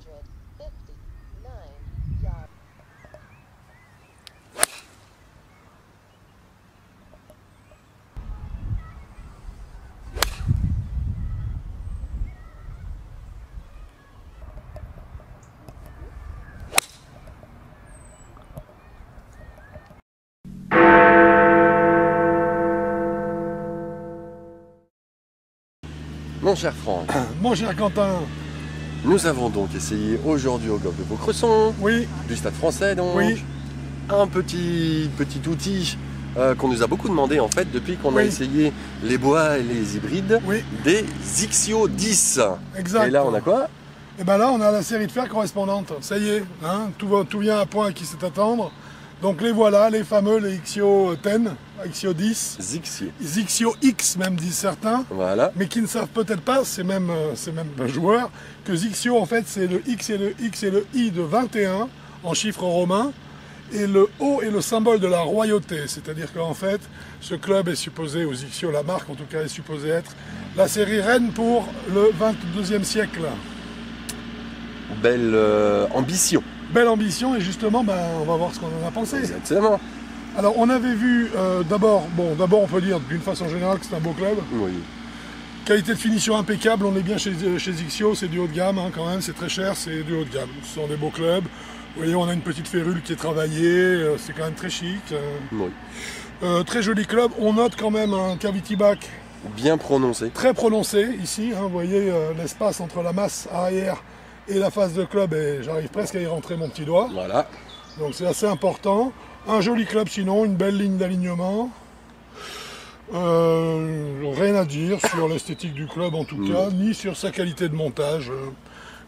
yards. Mon cher Franck, Mon cher Quentin, nous avons donc essayé aujourd'hui au golf de Vaucresson, oui, du Stade Français donc, oui, un petit outil qu'on nous a beaucoup demandé en fait depuis qu'on a Oui. essayé les bois et les hybrides, oui, des Xixio 10. exact. Et là on a quoi? Et bien là, on a la série de fer correspondante. Ça y est, hein, tout vient à point à qui sait attendre. Donc les voilà, les fameux, les Xixio 10, Xixio 10, Xixio. Xixio X même disent certains, Voilà. mais qui ne savent peut-être pas, c'est même joueurs, que Xixio en fait c'est le X et le I de 21 en chiffres romains, et le O est le symbole de la royauté, c'est-à-dire qu'en fait ce club est supposé, ou Xixio, la marque en tout cas, est supposée être la série reine pour le 22e siècle. Belle ambition. Belle ambition, et justement on va voir ce qu'on en a pensé. Exactement. Alors on avait vu d'abord on peut dire d'une façon générale que c'est un beau club. Oui. Qualité de finition impeccable, on est bien chez Xixio, c'est du haut de gamme hein, quand même, c'est très cher, c'est du haut de gamme. Ce sont des beaux clubs. Vous voyez, on a une petite férule qui est travaillée, c'est quand même très chic. Oui. Très joli club, on note quand même un cavity back Bien prononcé. très prononcé ici. Hein, vous voyez l'espace entre la masse arrière et la face de club, et j'arrive presque à y rentrer mon petit doigt. Voilà. Donc c'est assez important. Un joli club sinon, une belle ligne d'alignement. Rien à dire sur l'esthétique du club en tout cas, ni sur sa qualité de montage.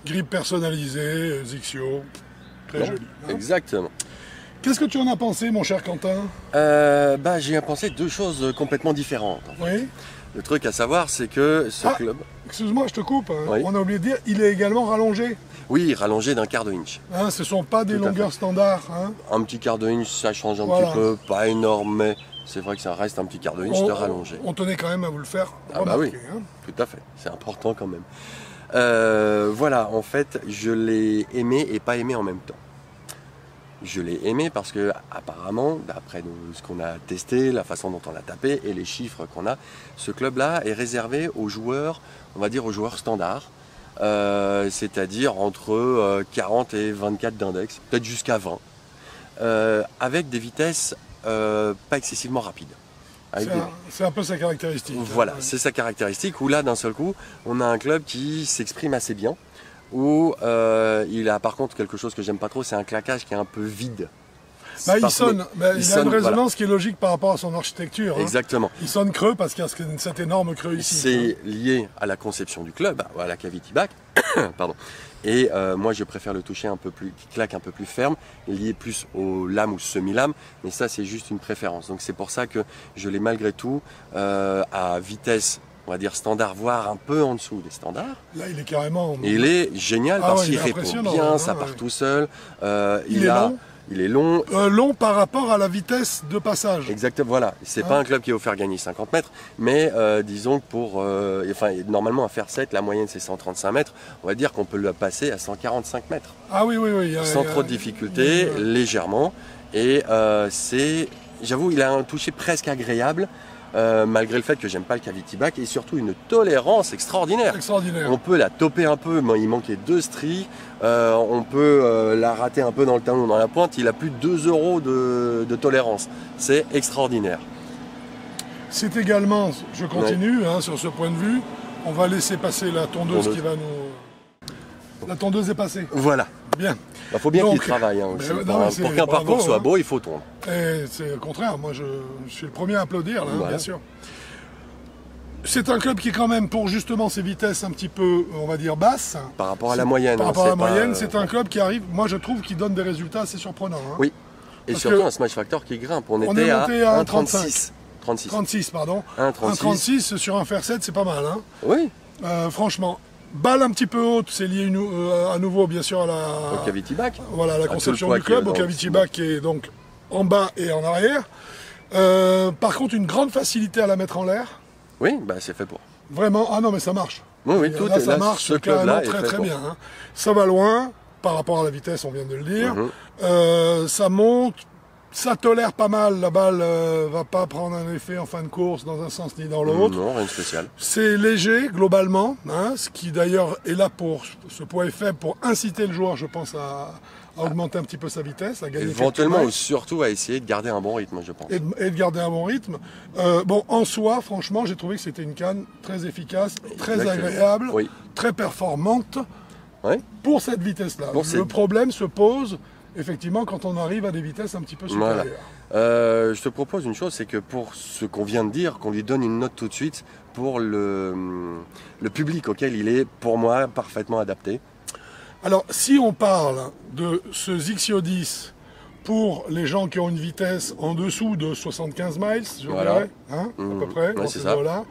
Grip personnalisé, Xixio, très joli. Hein. Exactement. Qu'est-ce que tu en as pensé mon cher Quentin? J'ai pensé deux choses complètement différentes. Oui. Le truc à savoir, c'est que ce club, Excuse-moi, je te coupe. Hein. Oui. On a oublié de dire, il est également rallongé. oui, rallongé d'un quart de inch. Hein, ce ne sont pas des Tout à longueurs standards. Hein. Un petit quart de inch, ça change un Voilà. petit peu, pas énorme, mais c'est vrai que ça reste un petit quart de inch de rallongé. On tenait quand même à vous le faire Ah remarquer. bah oui, Hein. tout à fait, c'est important quand même. Voilà, en fait, je l'ai aimé et pas aimé en même temps. Je l'ai aimé parce que apparemment, d'après ce qu'on a testé, la façon dont on a tapé et les chiffres qu'on a, ce club-là est réservé aux joueurs, on va dire aux joueurs standards, c'est-à-dire entre 40 et 24 d'index, peut-être jusqu'à 20, avec des vitesses pas excessivement rapides. C'est un peu sa caractéristique. Voilà, hein. c'est sa caractéristique, où là, d'un seul coup, on a un club qui s'exprime assez bien, où il a par contre quelque chose que j'aime pas trop, c'est un claquage qui est un peu vide. Bah, il sonne, il a une résonance voilà. qui est logique par rapport à son architecture. Hein. Exactement. Il sonne creux parce qu'il y a cet énorme creux ici. C'est lié à la conception du club, à la cavity back. Pardon. Et moi, je préfère le toucher un peu plus, qui claque un peu plus ferme, lié plus aux lames ou semi-lames. Mais ça, c'est juste une préférence. Donc c'est pour ça que je l'ai malgré tout à vitesse, on va dire standard, voire un peu en dessous des standards. Là, il est carrément. Et il est génial Ah parce ouais, qu'il il est répond impressionnant, bien, hein, ça ouais. part tout seul. Il est long. Il est long. Long par rapport à la vitesse de passage. Exactement, voilà. C'est Hein. pas un club qui va vous faire gagner 50 mètres, mais disons que pour. Normalement, à faire 7, la moyenne c'est 135 mètres. On va dire qu'on peut le passer à 145 mètres. Ah oui, oui, oui. Sans trop de difficulté, légèrement. Et j'avoue, il a un toucher presque agréable, malgré le fait que j'aime pas le cavity back, et surtout une tolérance extraordinaire. Extraordinaire. On peut la toper un peu, mais il manquait 2 stries. On peut la rater un peu dans le talon, dans la pointe. Il a plus de 2 euros de tolérance. C'est extraordinaire. C'est également, je continue hein, sur ce point de vue, on va laisser passer la tondeuse qui va nous. La tondeuse est passée. Voilà. Bien. Il faut bien Donc, qu'il travaille. Hein, aussi. non, Pour qu'un parcours soit beau, il faut tondre. Et c'est le contraire. Moi, je suis le premier à applaudir, là, Voilà. bien sûr. C'est un club qui est quand même, pour justement ses vitesses un petit peu, on va dire, basses. Par rapport à la moyenne. Par hein, rapport à la c'est pas- moyenne, c'est un club qui arrive, moi je trouve, qui donne des résultats assez surprenants. Hein. Oui. Et Parce surtout que un smash factor qui grimpe. On est était monté à à 1,36. 36, pardon. 1,36. 1,36 sur un fer 7, c'est pas mal. Hein. Oui. Franchement, balle un petit peu haute, c'est lié à nouveau, bien sûr, à la, Au cavity back. voilà, la tout le conception poids du club, qui est au dans cavity le- back qui est donc en bas et en arrière. Par contre, une grande facilité à la mettre en l'air. Oui, bah c'est fait pour. Vraiment, ah non mais ça marche. Oui, oui, Et tout là, est ça là. marche Ce club-là carrément est très fait très pour. bien. Hein. Ça va loin par rapport à la vitesse, on vient de le dire. Mhm. Ça monte, ça tolère pas mal. La balle va pas prendre un effet en fin de course dans un sens ni dans l'autre. Non, rien de spécial. C'est léger globalement, hein, ce qui d'ailleurs est là pour ce poids est faible pour inciter le joueur, je pense, à augmenter un petit peu sa vitesse, à gagner Éventuellement, quelques ou surtout à essayer de garder un bon rythme, je pense. miles et de garder un bon rythme. Bon, en soi, franchement, j'ai trouvé que c'était une canne très efficace, très Exactement. agréable, Oui. très performante Ouais. pour cette vitesse-là. Pour Le cette- problème se pose effectivement quand on arrive à des vitesses un petit peu Voilà. supérieures. Je te propose une chose, c'est que pour ce qu'on vient de dire, qu'on lui donne une note tout de suite pour le public auquel il est, pour moi, parfaitement adapté. Alors, si on parle de ce Zixio 10 pour les gens qui ont une vitesse en dessous de 75 miles, je Voilà. dirais, hein, à peu près, Ouais, dans c'est ces ça. eaux-là,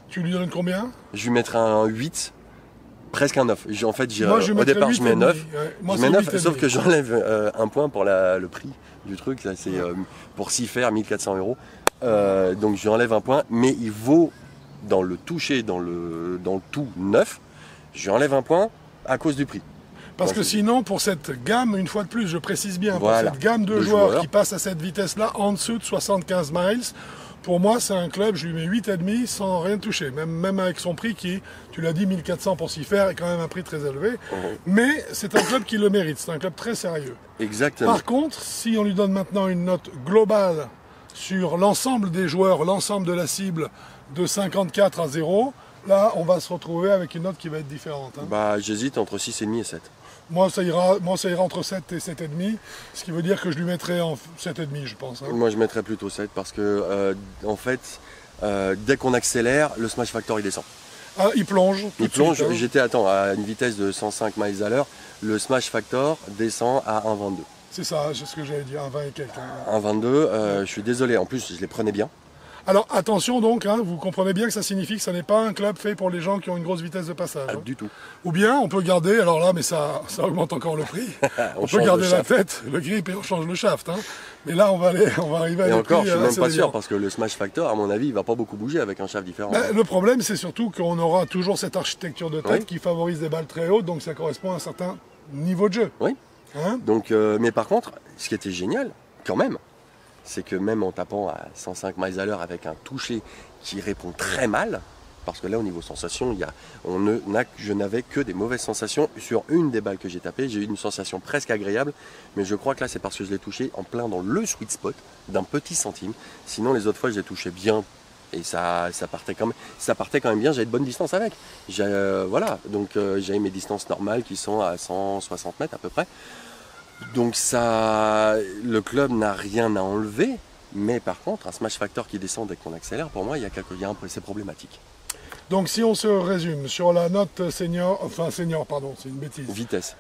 tu lui donnes combien? Je lui mettrai un 8, presque un 9. En fait, Moi, je au mettrais départ, 8 je mets et demi. 9. Ouais. Moi, Je c'est mets 8 9, et sauf demi. que j'enlève un point pour le prix du truc. Là, c'est pour s'y faire 1400 €. Donc, je lui enlève un point, mais il vaut dans le toucher, dans le tout 9. Je lui enlève un point à cause du prix. Parce que Ouais, sinon, pour cette gamme, une fois de plus, je précise bien, Voilà. pour cette gamme de joueurs qui passent à cette vitesse-là, en dessous de 75 miles, pour moi, c'est un club, je lui mets 8,5 sans rien toucher. Même avec son prix qui, tu l'as dit, 1400 pour s'y faire, est quand même un prix très élevé. Mais c'est un club qui le mérite, c'est un club très sérieux. Exactement. Par contre, si on lui donne maintenant une note globale sur l'ensemble des joueurs, l'ensemble de la cible de 54 à 0, là, on va se retrouver avec une note qui va être différente. Hein. Bah, j'hésite entre 6,5 et 7. Moi, ça ira entre 7 et 7,5, ce qui veut dire que je lui mettrai en 7,5, je pense. Hein. Moi, je mettrais plutôt 7 parce que, en fait, dès qu'on accélère, le smash factor il descend. Ah, il plonge. tout Il de plonge. suite, hein. J'étais à une vitesse de 105 miles à l'heure. Le smash factor descend à 1,22. C'est ça, c'est ce que j'allais dire, un 20 et quelques. Hein. 1,22. Je suis désolé. En plus, je les prenais bien. Alors attention donc, hein, vous comprenez bien que ça signifie que ça n'est pas un club fait pour les gens qui ont une grosse vitesse de passage. Hein. Du tout. Ou bien on peut garder, alors là, mais ça augmente encore le prix. On peut change garder le la shaft. tête, le grip et on change le shaft. Hein. Mais là, on va arriver à Et des encore, prix je suis même assez pas délirants. sûr parce que le smash factor, à mon avis, il va pas beaucoup bouger avec un shaft différent. Ben, le problème, c'est surtout qu'on aura toujours cette architecture de tête Oui. qui favorise des balles très hautes, donc ça correspond à un certain niveau de jeu. Oui. Hein. Donc, mais par contre, ce qui était génial, quand même, c'est que même en tapant à 105 miles à l'heure avec un toucher qui répond très mal, parce que là au niveau sensation, je n'avais que des mauvaises sensations sur une des balles que j'ai tapées. J'ai eu une sensation presque agréable, mais je crois que là c'est parce que je l'ai touché en plein dans le sweet spot d'un petit centime. Sinon les autres fois je l'ai touché bien et ça partait quand même bien. J'avais de bonnes distances avec. Voilà, donc j'avais mes distances normales qui sont à 160 mètres à peu près. Donc le club n'a rien à enlever, mais par contre, un smash factor qui descend dès qu'on accélère, pour moi, c'est problématique. Donc si on se résume sur la note senior, pardon, c'est une bêtise. Vitesse.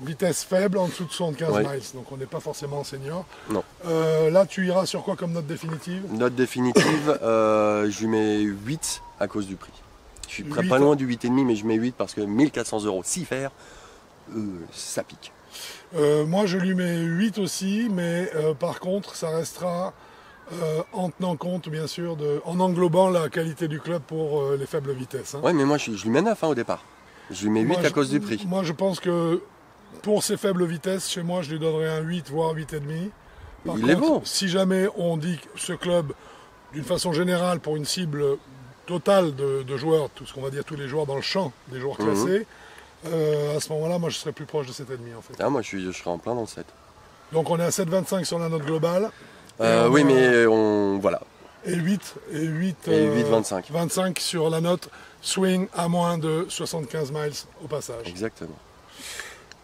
Vitesse faible en dessous de 75 Ouais. miles, donc on n'est pas forcément senior. Non. Là, tu iras sur quoi comme note définitive? Note définitive, je lui mets 8 à cause du prix. Je suis 8. pas loin du 8,5, mais je mets 8 parce que 1400 € s'y faire, ça pique. Moi, je lui mets 8 aussi, mais par contre, ça restera en tenant compte, bien sûr, en englobant la qualité du club pour les faibles vitesses. Hein. Ouais, mais moi, je lui mets 9 au départ. Je lui mets 8 Moi, à cause du prix. Moi, je pense que pour ces faibles vitesses, chez moi, je lui donnerais un 8, voire 8,5. Par Il est contre, bon. si jamais on dit que ce club, d'une façon générale, pour une cible totale de joueurs, tout ce qu'on va dire tous les joueurs dans le champ des joueurs classés, à ce moment-là, moi, je serais plus proche de 7,5 en fait. Ah, moi, je serais en plein dans le 7. Donc, on est à 7,25 sur la note globale. Oui, mais voilà. Et 8, Et 8,25. 25 sur la note swing à moins de 75 miles au passage. Exactement.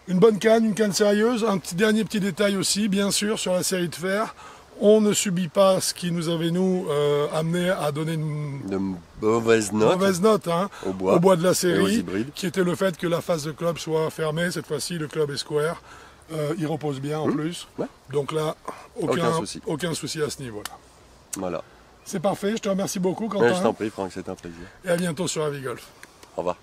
Une bonne canne, une canne sérieuse. Un dernier petit détail aussi, bien sûr, sur la série de fer. On ne subit pas ce qui nous avait, nous, amené à donner une De mauvaises notes mauvaise note hein, au bois de la et aux série, hybrides. qui était le fait que la face de club soit fermée. Cette fois-ci, le club est square. Il repose bien en plus. Ouais. Donc là, aucun souci à ce niveau-là. Voilà. C'est parfait, je te remercie beaucoup, Ouais, Quentin. je t'en prie, Franck, c'est un plaisir. Et à bientôt sur Avigolf. Au revoir.